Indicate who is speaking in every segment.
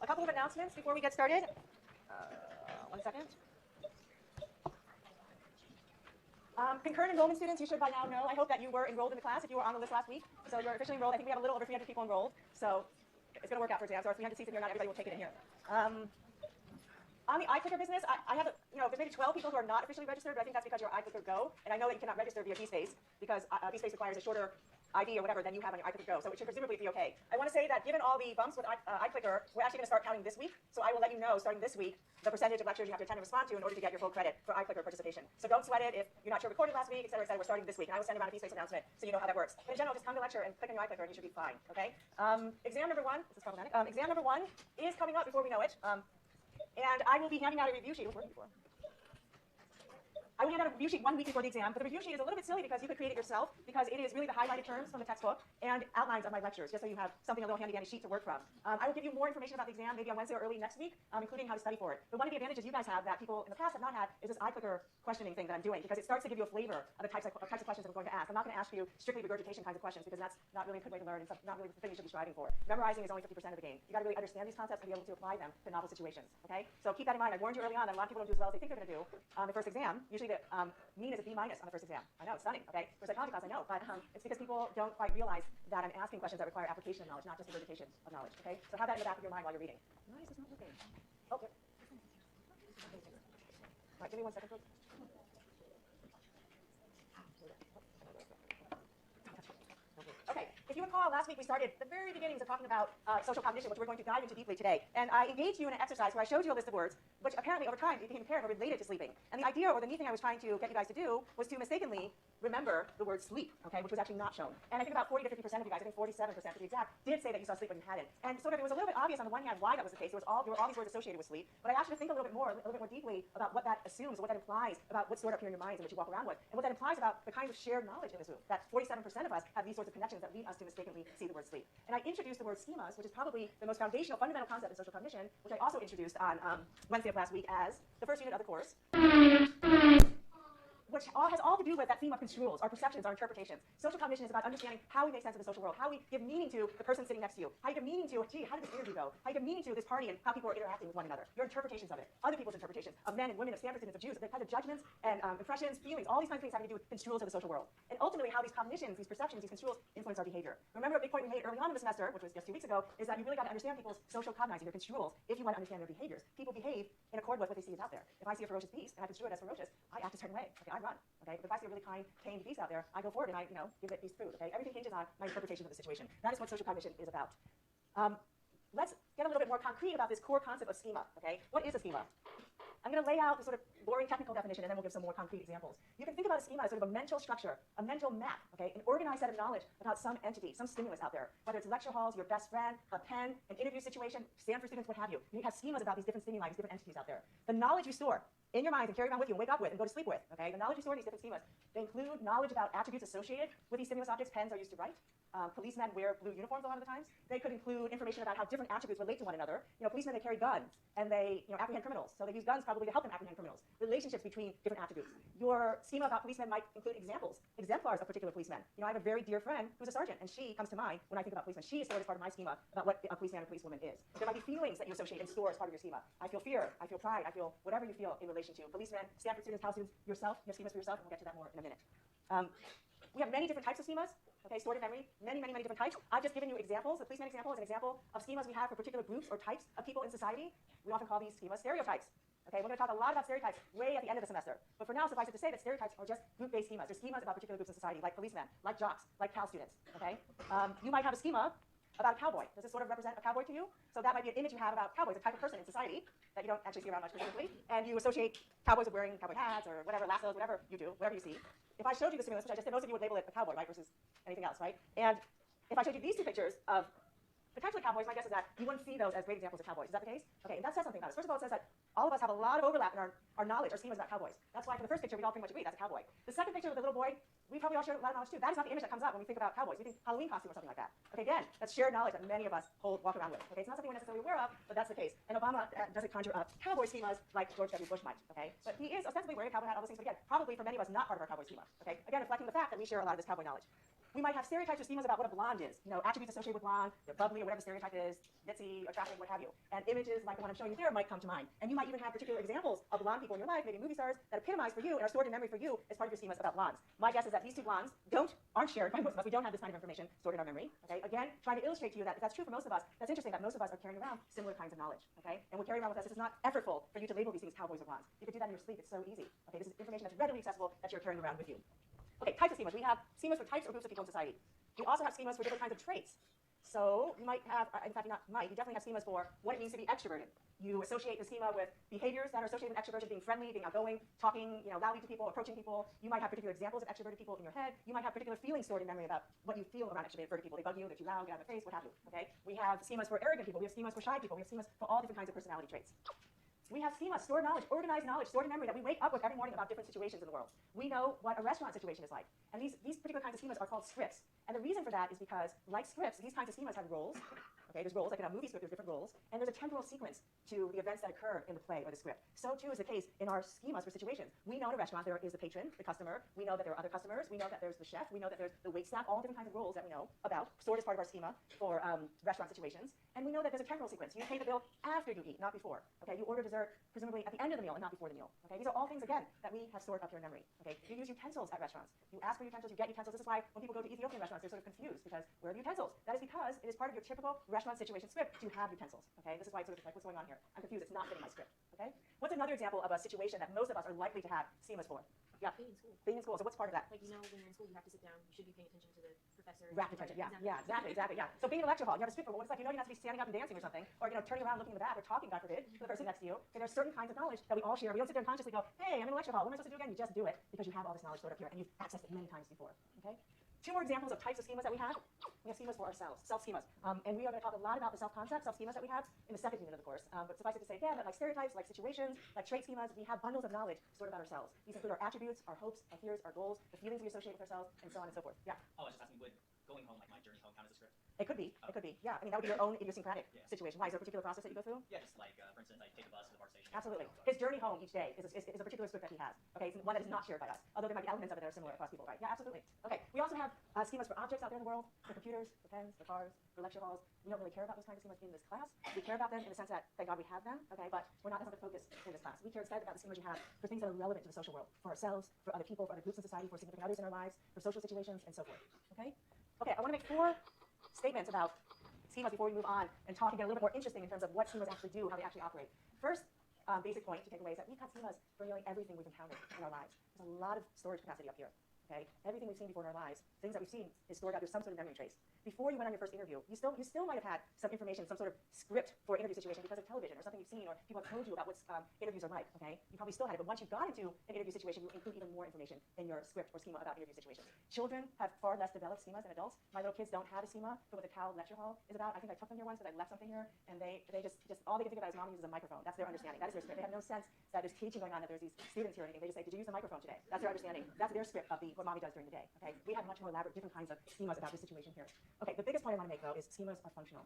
Speaker 1: couple of announcements before we get started. One second. Concurrent enrollment students, you should by now know, I hope that you were enrolled in the class if you were on the list last week. So you're officially enrolled. I think we have a little over 300 people enrolled. So it's going to work out for exams. There are 300 seats in here. Not everybody will take it in here. On the iClicker business, I have, there's maybe 12 people who are not officially registered, but I think that's because you're iClicker Go. And I know that you cannot register via BSpace because BSpace requires a shorter ID or whatever than you have on your iClicker Go, so it should presumably be okay. I want to say that given all the bumps with iClicker, we're actually going to start counting this week. So I will let you know, starting this week, the percentage of lectures you have to attend and respond to in order to get your full credit for iClicker participation. So don't sweat it if you're not sure recorded last week, et cetera, et cetera. We're starting this week, and I will send around a BSpace announcement so you know how that works. But in general, just come to lecture and click on your iClicker and you should be fine, okay? Exam number one, this is problematic. Exam number one is coming up before we know it. And I will be handing out a review sheet. I will hand out a review sheet 1 week before the exam, but the review sheet is a little bit silly because you could create it yourself because it is really the highlighted terms from the textbook and outlines of my lectures, just so you have something, a little handy-dandy sheet to work from. I will give you more information about the exam maybe on Wednesday or early next week, including how to study for it. But one of the advantages you guys have that people in the past have not had is this iClicker questioning thing that I'm doing because it starts to give you a flavor of the types of questions that I'm going to ask. I'm not going to ask you strictly regurgitation kinds of questions because that's not really a good way to learn and not really the thing you should be striving for. Memorizing is only 50% of the game. You got to really understand these concepts and be able to apply them to novel situations, okay? So keep that in mind. I warned you early on that a lot of people don't do as well as they think they're going to do the first exam. Usually the mean is a B- on the first exam. I know, it's stunning, okay? For psychology class, I know, but it's because people don't quite realize that I'm asking questions that require application of knowledge, not just regurgitation of knowledge, okay? So have that in the back of your mind while you're reading. Why is this not working? Oh, good. All right, give me 1 second, folks. Okay, if you recall, last week we started the very beginnings of talking about social cognition, which we're going to dive into deeply today. And I engaged you in an exercise where I showed you a list of words, which apparently over time became apparent were related to sleeping. And the idea or the neat thing I was trying to get you guys to do was to mistakenly remember the word sleep, okay, which was actually not shown. And I think about 40 to 50% of you guys, I think 47% to be exact, did say that you saw sleep when you hadn't. And sort of it was a little bit obvious on the one hand why that was the case. There were all these words associated with sleep. But I asked you to think a little bit more deeply about what that assumes, what that implies about what's stored up here in your minds and what you walk around with, and what that implies about the kind of shared knowledge in this room. That 47% of us have these sorts of connections that lead us to mistakenly see the word sleep. And I introduced the word schemas, which is probably the most foundational, fundamental concept in social cognition, which I also introduced on Wednesday of last week as the first unit of the course, which has all to do with that theme of construals, our perceptions, our interpretations. Social cognition is about understanding how we make sense of the social world, how we give meaning to the person sitting next to you, how you give meaning to, gee, how did this interview go? How you give meaning to this party and how people are interacting with one another. Your interpretations of it, other people's interpretations of men and women, of Stanford students, of Jews, of the kinds of judgments and impressions, feelings, all these kinds of things having to do with construals of the social world. And ultimately how these cognitions, these perceptions, these construals influence our behavior. Remember a big point we made early on in the semester, which was just 2 weeks ago, is that you really got to understand people's social cognizing, their construals, if you want to understand their behaviors. People behave in accord with what they see is out there. If I see a ferocious beast and I construe it as ferocious, I act a certain way. Okay, I run. Okay, but if I see a really kind, tame beast out there, I go forward and I, give it beast food. Okay, everything hinges on my interpretation of the situation. That is what social cognition is about. Let's get a little bit more concrete about this core concept of schema. Okay, what is a schema? I'm going to lay out the sort of boring technical definition, and then we'll give some more concrete examples. You can think about a schema as sort of a mental structure, a mental map, okay, an organized set of knowledge about some entity, some stimulus out there, whether it's lecture halls, your best friend, a pen, an interview situation, Stanford students, what have you. You have schemas about these different stimuli, these different entities out there. The knowledge you store in your mind and carry around with you and wake up with and go to sleep with, okay, the knowledge you store in these different schemas, they include knowledge about attributes associated with these stimulus objects. Pens are used to write. Policemen wear blue uniforms a lot of the times. They could include information about how different attributes relate to one another. Policemen, they carry guns, and they apprehend criminals. So they use guns probably to help them apprehend criminals. Relationships between different attributes. Your schema about policemen might include exemplars of particular policemen. I have a very dear friend who's a sergeant, and she comes to mind when I think about policemen. She is stored as part of my schema about what a policeman or policewoman is. There might be feelings that you associate and store as part of your schema. I feel fear, I feel pride, I feel whatever you feel in relation to policemen, Stanford students, House students, yourself. You have schemas for yourself, and we'll get to that more in a minute. We have many different types of schemas, okay, stored in memory, many different types. I've just given you examples. The policeman example is an example of schemas we have for particular groups or types of people in society. We often call these schemas stereotypes. Okay, we're going to talk a lot about stereotypes way at the end of the semester. But for now, suffice it to say that stereotypes are just group-based schemas. They're schemas about particular groups in society, like policemen, like jocks, like Cal students, okay? You might have a schema about a cowboy. Does this sort of represent a cowboy to you? So that might be an image you have about cowboys, a type of person in society that you don't actually see around much specifically, and you associate cowboys with wearing cowboy hats or whatever, lassos, whatever you do, whatever you see. If I showed you the stimulus, which I just did, most of you would label it a cowboy, right, versus anything else, right? And if I showed you these two pictures of potentially cowboys, my guess is that you wouldn't see those as great examples of cowboys. Is that the case? Okay, and that says something about us. First of all, it says that all of us have a lot of overlap in our knowledge, our schemas about cowboys. That's why for the first picture, we all pretty much agree that's a cowboy. The second picture with the little boy, we probably all share a lot of knowledge too. That is not the image that comes up when we think about cowboys. We think Halloween costume or something like that. Okay, again, that's shared knowledge that many of us walk around with. Okay, it's not something we're necessarily aware of, but that's the case. And Obama doesn't conjure up cowboy schemas like George W. Bush might. Okay, but he is ostensibly wearing a cowboy hat, all those things. But again, probably for many of us, not part of our cowboy schema. Okay, again, reflecting the fact that we share a lot of this cowboy knowledge. We might have stereotypes or schemas about what a blonde is. Attributes associated with blonde, they're bubbly or whatever the stereotype is, ditzy, attractive, what have you. And images like the one I'm showing you here might come to mind. And you might even have particular examples of blonde people in your life, maybe movie stars, that epitomize for you and are stored in memory for you as part of your schemas about blondes. My guess is that these two blondes aren't shared by most of us. We don't have this kind of information stored in our memory. Okay? Again, trying to illustrate to you that if that's true for most of us, that's interesting that most of us are carrying around similar kinds of knowledge. Okay? And we're carrying around with us. This is not effortful for you to label these things cowboys or blondes. You can do that in your sleep. It's so easy. Okay? This is information that's readily accessible that you're carrying around with you. Okay, types of schemas. We have schemas for types or groups of people in society. We also have schemas for different kinds of traits. So you might have, in fact, you definitely have schemas for what it means to be extroverted. You associate the schema with behaviors that are associated with extroversion, being friendly, being outgoing, talking loudly to people, approaching people. You might have particular examples of extroverted people in your head. You might have particular feelings stored in memory about what you feel around extroverted people. They bug you, they're too loud, get out of their face, what have you. Okay? We have schemas for arrogant people. We have schemas for shy people. We have schemas for all different kinds of personality traits. We have schemas, stored knowledge, organized knowledge, stored in memory that we wake up with every morning about different situations in the world. We know what a restaurant situation is like. And these particular kinds of schemas are called scripts. And the reason for that is because, like scripts, these kinds of schemas have roles. Okay, there's roles, like in a movie script, there's different roles. And there's a temporal sequence to the events that occur in the play or the script. So too is the case in our schemas for situations. We know in a restaurant there is the patron, the customer. We know that there are other customers. We know that there's the chef. We know that there's the waitstaff, all different kinds of roles that we know about, stored as part of our schema for restaurant situations. And we know that there's a temporal sequence. You pay the bill after you eat, not before. Okay, you order dessert presumably at the end of the meal and not before the meal. Okay, these are all things, again, that we have stored up here in memory. Okay, you use utensils at restaurants. You ask for utensils, you get utensils. This is why when people go to Ethiopian restaurants, they're sort of confused because where are the utensils? That is because it is part of your typical restaurant situation script to have utensils. Okay, this is why it's sort of like, what's going on here? I'm confused. It's not fitting my script. Okay, what's another example of a situation that most of us are likely to have schemas for? Yeah.
Speaker 2: Being in school.
Speaker 1: Being in school. So what's part of that?
Speaker 2: Like, when you're in school, you have to sit down. You should be paying attention to the professor.
Speaker 1: Rapt attention. Yeah, yeah, exactly, yeah. So being in a lecture hall, you have a script for what it's like. You don't have to be standing up and dancing or something, or turning around looking in the back, or talking, God forbid, to the person next to you. Okay, there's certain kinds of knowledge that we all share. We don't sit there and consciously go, hey, I'm in a lecture hall. What am I supposed to do again? You just do it because you have all this knowledge stored up here and you've accessed it many times before. Okay. Two more examples of types of schemas that we have. We have schemas for ourselves, self-schemas. And we are going to talk a lot about the self-concept, self-schemas that we have in the second unit of the course. But suffice it to say again that like stereotypes, like situations, like trait schemas, we have bundles of knowledge stored about ourselves. These include our attributes, our hopes, our fears, our goals, the feelings we associate with ourselves, and so on and so forth. Yeah?
Speaker 3: Oh, I was just asking, would going home, like my journey home, count as a script?
Speaker 1: It could be. It could be. Yeah. I mean, that would be your own idiosyncratic situation. Why? Is there a particular process that you go through?
Speaker 3: Yeah, just like, for instance, I take a bus to the BART station.
Speaker 1: Absolutely. His journey home each day is a particular script that he has. Okay, it's one that is not shared by us, although there might be elements of it that are similar across people, right? Yeah, absolutely. Okay, we also have schemas for objects out there in the world, for computers, for pens, for cars, for lecture halls. We don't really care about those kinds of schemas in this class. We care about them in the sense that, thank God we have them, okay, but that's not the focus in this class. We care instead about the schemas you have for things that are relevant to the social world, for ourselves, for other people, for other groups in society, for significant others in our lives, for social situations, and so forth. Okay? Okay, I want to make 4 statements about schemas before we move on and talk and get a little bit more interesting in terms of what schemas actually do, how they actually operate. First, basic point to take away is that we've had schemas for nearly everything we've encountered in our lives. There's a lot of storage capacity up here. Okay? Everything we've seen before in our lives, things that we've seen, is stored up. There's some sort of memory trace. Before you went on your first interview, you still might have had some information, some sort of script for an interview situation because of television or something you've seen or people have told you about what interviews are like. Okay? You probably still had it, but once you got into an interview situation, you include even more information in your script or schema about interview situations. Children have far less developed schemas than adults. My little kids don't have a schema for what the Cal lecture hall is about. I think I took them here once because I left something here, and they just all they can think about is mommy uses a microphone. That's their understanding. That is their script. They have no sense that there's teaching going on, that there's these students here or anything. They just say, did you use the microphone today? That's their understanding. That's their script of what mommy does during the day. Okay? We have much more elaborate, different kinds of schemas about this situation here. Okay, the biggest point I want to make, though, is schemas are functional.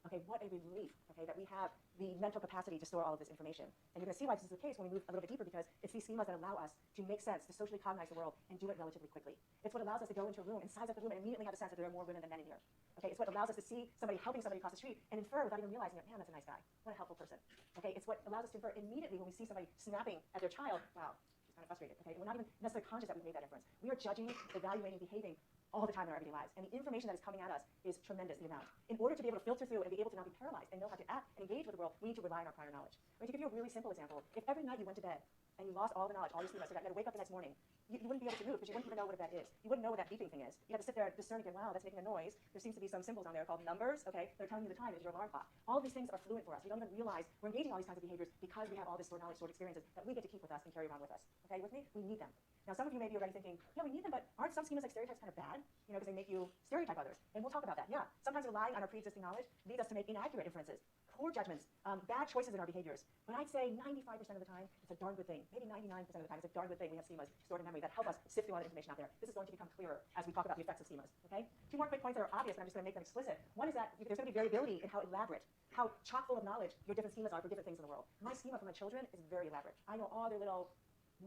Speaker 1: Okay, what a relief, okay, that we have the mental capacity to store all of this information. And you're going to see why this is the case when we move a little bit deeper, because it's these schemas that allow us to make sense, to socially cognize the world, and do it relatively quickly. It's what allows us to go into a room and size up the room and immediately have a sense that there are more women than men in here. Okay, it's what allows us to see somebody helping somebody across the street and infer without even realizing it, man, that's a nice guy. What a helpful person. Okay, it's what allows us to infer immediately when we see somebody snapping at their child, wow, she's kind of frustrated. Okay, we're not even necessarily conscious that we made that inference. We are judging, evaluating, behaving all the time in our everyday lives. And the information that is coming at us is tremendous, the amount. In order to be able to filter through and be able to not be paralyzed and know how to act and engage with the world, we need to rely on our prior knowledge. I mean, to give you a really simple example, if every night you went to bed and you lost all the knowledge, all your schemas, so that you had to wake up the next morning, you wouldn't be able to move because you wouldn't even know what a bed is. You wouldn't know what that beeping thing is. You have to sit there and discern again, wow, that's making a noise. There seems to be some symbols on there called numbers, okay, that are telling you the time. It's your alarm clock. All of these things are fluent for us. We don't even realize we're engaging all these kinds of behaviors because we have all this stored knowledge, stored experiences that we get to keep with us and carry around with us. Okay, with me? We need them. Now, some of you may be already thinking, yeah, we need them, but aren't some schemas like stereotypes kind of bad? You know, because they make you stereotype others. And we'll talk about that. Yeah, sometimes relying on our pre-existing knowledge leads us to make inaccurate inferences, poor judgments, bad choices in our behaviors. But I'd say 95% of the time, it's a darn good thing. Maybe 99% of the time, it's a darn good thing we have schemas stored in memory that help us sift through all the information out there. This is going to become clearer as we talk about the effects of schemas. Okay? 2 more quick points that are obvious, and I'm just going to make them explicit. One is that there's going to be variability in how elaborate, how chock full of knowledge your different schemas are for different things in the world. My schema for my children is very elaborate. I know all their little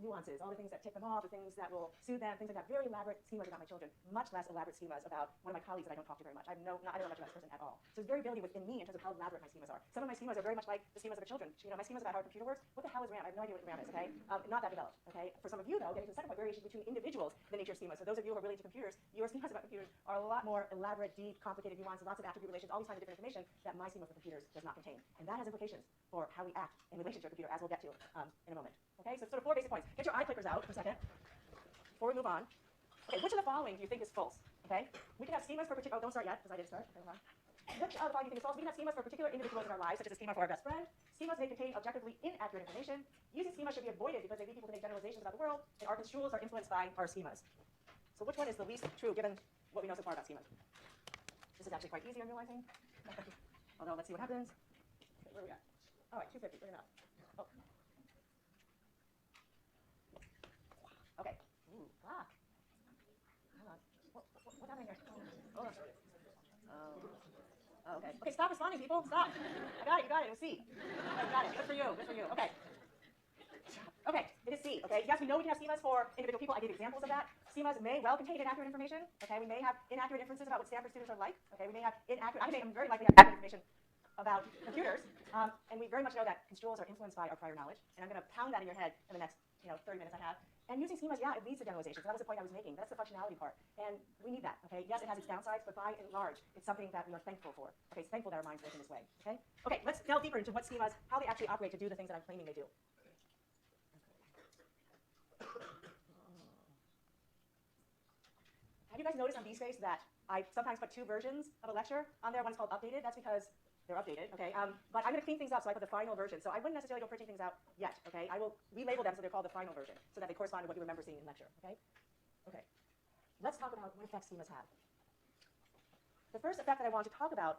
Speaker 1: nuances, all the things that tick them off, the things that will soothe them, things like that. Very elaborate schemas about my children, much less elaborate schemas about one of my colleagues that I don't talk to very much. I don't know much about this person at all. So there's variability within me in terms of how elaborate my schemas are. Some of my schemas are very much like the schemas of the children. You know, my schemas about how a computer works. What the hell is RAM? I have no idea what RAM is, okay? Not that developed, okay? For some of you, though, getting to the second point, variation between individuals in the nature of schemas. So those of you who are really into computers, your schemas about computers are a lot more elaborate, deep, complicated, nuanced, lots of attribute relations, all these kinds of different information that my schema for computers does not contain. And that has implications for how we act in relation to a computer, as we'll get to in a moment. Okay, so sort of 4 basic points. Get your eye clickers out for a second before we move on. Okay, which of the following do you think is false? Okay, we can have schemas for particular. Oh, don't start yet because I didn't start. Okay, hold on. Which of the following do you think is false? We can have schemas for particular individuals in our lives, such as a schema for our best friend. Schemas may contain objectively inaccurate information. Using schemas should be avoided because they lead people to make generalizations about the world, and our construals are influenced by our schemas. So which one is the least true given what we know so far about schemas? This is actually quite easy, I'm realizing. Although, let's see what happens. Okay, where are we at? All right, 250, good enough. Oh. Okay. Ooh, fuck. Hold on. What's happening here? Hold on. Oh, okay. Okay, stop responding, people. Stop. I got it. You got it. It was C. I got it. Good for you. Good for you. Okay. Okay, it is C. Okay. Yes, we know we can have schemas for individual people. I gave examples of that. Schemas may well contain inaccurate information. Okay. We may have inaccurate inferences about what Stanford students are like. Okay. We may have inaccurate. I'm very likely to have inaccurate information about computers. And we very much know that construals are influenced by our prior knowledge. And I'm going to pound that in your head in the next 30 minutes I have. And using schemas, yeah, it leads to generalizations. That was the point I was making. That's the functionality part. And we need that, okay? Yes, it has its downsides, but by and large, it's something that we are thankful for. Okay, it's thankful that our minds work in this way, okay? Okay, let's delve deeper into what schemas, how they actually operate to do the things that I'm claiming they do. Have you guys noticed on B-Space that I sometimes put 2 versions of a lecture on there? One's called updated. That's because they're updated, okay? But I'm going to clean things up, so I put the final version. So I wouldn't necessarily go printing things out yet, okay? I will relabel them so they're called the final version, so that they correspond to what you remember seeing in lecture, okay? Okay. Let's talk about what effects schemas have. The first effect that I want to talk about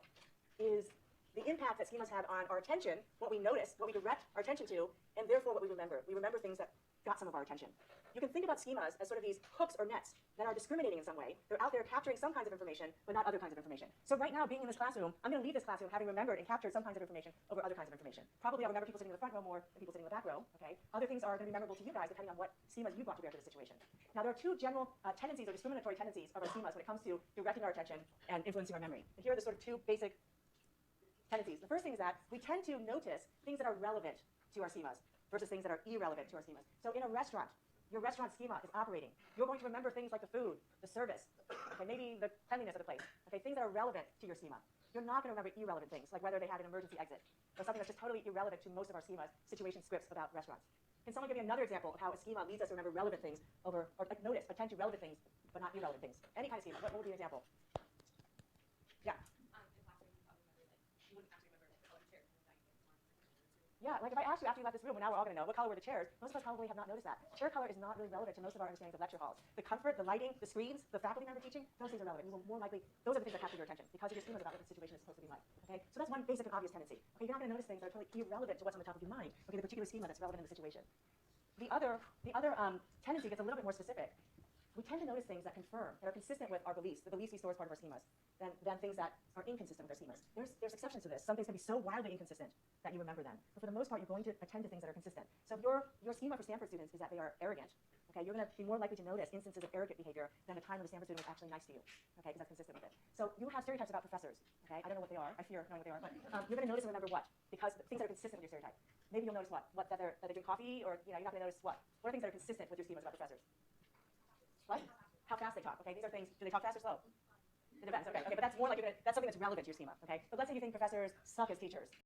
Speaker 1: is the impact that schemas have on our attention, what we notice, what we direct our attention to, and therefore what we remember. We remember things that got some of our attention. You can think about schemas as sort of these hooks or nets that are discriminating in some way. They're out there capturing some kinds of information, but not other kinds of information. So right now, being in this classroom, I'm going to leave this classroom having remembered and captured some kinds of information over other kinds of information. Probably I'll remember people sitting in the front row more than people sitting in the back row, okay? Other things are going to be memorable to you guys depending on what schemas you brought to bear to the situation. Now, there are 2 general tendencies or discriminatory tendencies of our schemas when it comes to directing our attention and influencing our memory. And here are the sort of 2 basic tendencies. The first thing is that we tend to notice things that are relevant to our schemas versus things that are irrelevant to our schemas. So in a restaurant, your restaurant schema is operating. You're going to remember things like the food, the service, okay, maybe the cleanliness of the place, okay, things that are relevant to your schema. You're not going to remember irrelevant things, like whether they had an emergency exit, or something that's just totally irrelevant to most of our schemas, situation scripts about restaurants. Can someone give me another example of how a schema leads us to remember relevant things over, or notice, attend to relevant things, but not irrelevant things? Any kind of schema. What would be an example? Yeah. Yeah, like if I asked you after you left this room, well, now we're all going to know what color were the chairs. Most of us probably have not noticed that. Chair color is not really relevant to most of our understandings of lecture halls. The comfort, the lighting, the screens, the faculty member teaching, those things are relevant. You will more likely, those are the things that capture your attention because of your schemas about what the situation is supposed to be like. Okay, so that's one basic and obvious tendency. Okay, you're not going to notice things that are totally irrelevant to what's on the top of your mind. Okay, the particular schema that's relevant in the situation. The other tendency gets a little bit more specific. We tend to notice things that confirm, that are consistent with our beliefs, the beliefs we store as part of our schemas, than things that are inconsistent with our schemas. There's exceptions to this. Some things can be so wildly inconsistent that you remember them. But for the most part, you're going to attend to things that are consistent. So if your schema for Stanford students is that they are arrogant, okay, you're going to be more likely to notice instances of arrogant behavior than the time when the Stanford student was actually nice to you, okay, because that's consistent with it. So you have stereotypes about professors, okay? I don't know what they are. I fear knowing what they are. But you're going to notice and remember what? Because things that are consistent with your stereotype. Maybe you'll notice what? That they drink coffee, or you're not going to notice what? What are things that are consistent with your schemas about professors? What? How fast they talk, okay? These are things, do they talk fast or slow? It depends, okay, but that's more like that's something that's relevant to your schema, okay? But let's say you think professors suck as teachers.